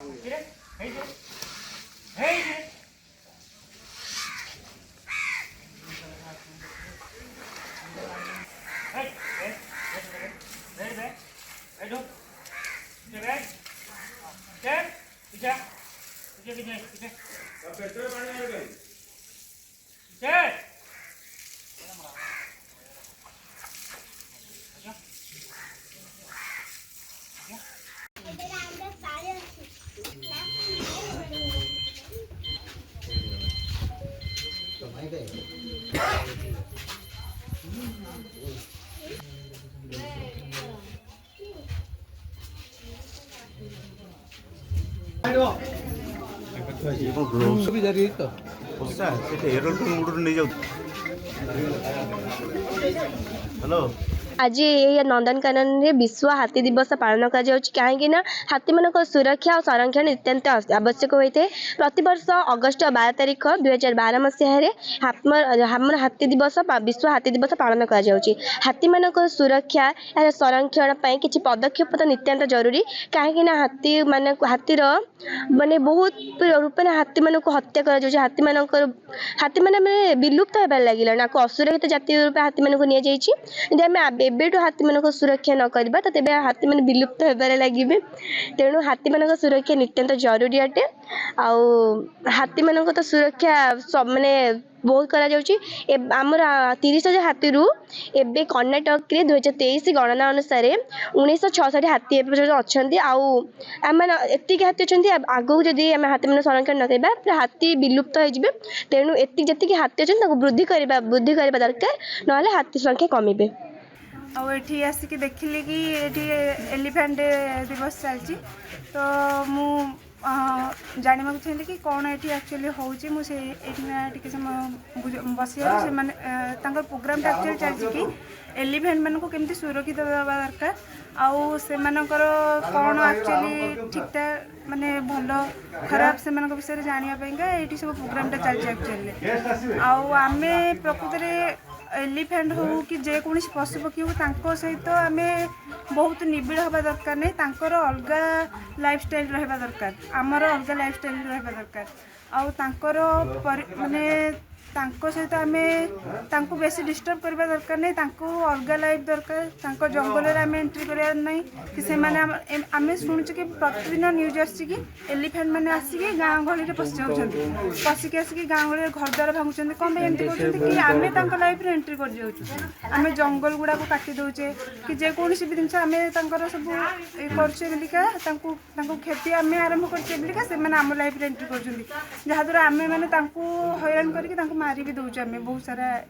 Hello आज ये नंदनकानन में विश्व हाथी दिवस पालन कहीं हाथी मान सुरक्षा और संरक्षण नितांत आवश्यक होता है। प्रतिवर्ष अगस्ट 12 तारिख 2012 मसीह हाथी दिवस विश्व हाथी दिवस पालन हाथी मान सुरक्षा यार संरक्षण किसी पदक्षेप तो नितांत जरूरी कहीं हाथी मान हाथीर माने बहुत रूप में हाथी मान हत्या कर हाथी मैंने विलुप्त होबार लगे असुरक्षित जातीय रूप हाथी मान को एबेठू हाथी मान सुरक्षा न करबा तो तेबे हाथी मान विलुप्त होबार लगे। तेणु हाथी मान सुरक्षा नितांत जरूरी अटे। आउ हाथी मान तो सुरक्षा माने बहुत करा जाउची। आमर 30,000 हाथी रु एबे कर्णाटक रे 2023 गणना अनुसार 1966 हाथी अच्छा आम एति हाथी अच्छा आगू जदि आम हाथी मान संरक्षण न करबा हाथी विलुप्त हो। तेणु एति जति हाथी अच्छा वृद्धि करबा दरकार ना हाथी संख्या कमिबे। आठी आसिक देखिली कि ये एलिफेंट दिवस चलती तो मु जाना चाहिए कि कौन ये एक्चुअली होची मुझे समय बस से प्रोग्राम एक्चुअली चलती कि एलिफेंट मान को केमती सुरक्षित देवा दरकार आउ से कौन एक्चुअली ठीक ठाक माने भल खराब से विषय जानापा ये सब प्रोग्रामटा चलती एक्चुअली आम प्रकृत में एलिफेंट हो कि जेकोसी पशु पक्षी हो सहित आम बहुत निबिड़ हवा दरकार नहीं अलग लाइफस्टाइल रहा दरकार आमर अलग लाइफस्टाइल रहा दरकार माने सहित आम बेसी डिस्टर्ब करवा दरकार नहीं अलग लाइफ दरकार जंगल आम एंट्री करार ना कि आम शुणुचे कि प्रतिदिन न्यूज आसी कि एलिफेंट मैंने आसिक गाँ गहली में पशि जाऊँ पशिकी आसिक गाँ गहली घर द्वार भांगुं कौन एमती कर आम लाइफ एंट्री कर जाऊँ आम जंगल गुड़ा को काटी दौचे कि जेकोसी भी जिन आम सब करेका क्षति आम आरंभ कर आम लाइफ एंट्री कर जहाद्वारा आम मैंने हैरान करके मारी भी दौचे आम बहुत सारा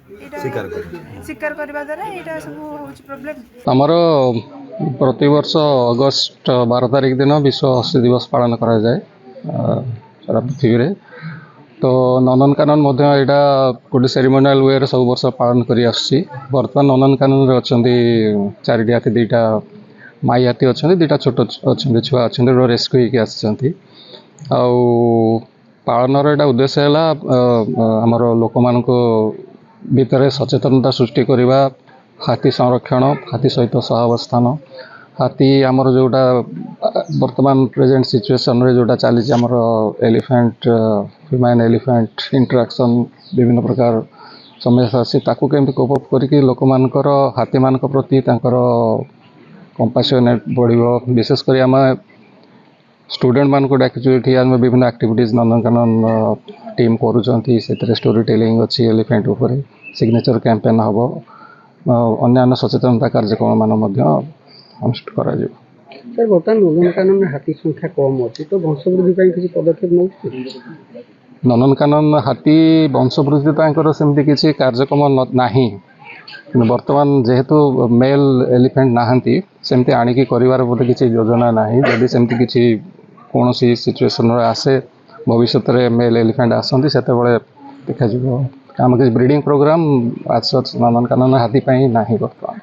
शिकार करने द्वारा यहाँ सब हो प्रोब्लेम। आमर प्रतिवर्ष अगस्ट 12 तारिख दिन विश्व हाथी दिवस पालन करा जाए सारा पृथ्वी रे। तो नंदनकानन यहाँ गोटे सेरिमोनियल वे सब वर्ष पालन कर बर्तमान नंदनकानन अच्छा 4टी हाथी 2टा माई हाथी अच्छा 2टा छोट अच्छा छुआ अच्छा रेस्क्यू होकर पालन एटा उद्देश्य है आमर लोक मान भितर सचेतनता सृष्टि करवा हाथी संरक्षण हाथी सहित सहावस्थान हाथी आमर जोटा वर्तमान प्रेजेंट सिचुएशन रे जोटा चली आमर एलिफेंट ह्यूमन एलिफेंट इंटरेक्शन विभिन्न प्रकार समस्या आसी ताकू केमती कोप अप करके लोक मानकर हाथी मान प्रति कंपासनेट बढ़िबो। विशेषकर आम स्टूडेंट मान को डाकिचु आम विभिन्न एक्टिविटीज नंदनकानन टीम करुँच से स्टोरी टेलिंग अच्छी एलिफेंट उपर सिग्नेचर कैंपेन हम अन्य सचेतनता कार्यक्रम मान अनुष्ठित करा सर बर्तमान नंदनकानन में हाथी संख्या कम अच्छी तो वंशवृद्धि किसी पदक्षेप नौ नंदनकानन हाथी वंशवृद्धि सेमती किसी कार्यक्रम नहीं बर्तमान जेहेतु मेल एलिफेंट नहांती सेमती आनिकी करिवार बोधे किसी योजना नहीं जदि सेमती किसी कौन सी सिचुएशन आसे भविष्य में मेल एलिफेंट आसती से देखा आम किसी ब्रीडिंग प्रोग्राम आज नंदनकानन हाथी ना बर्तमान।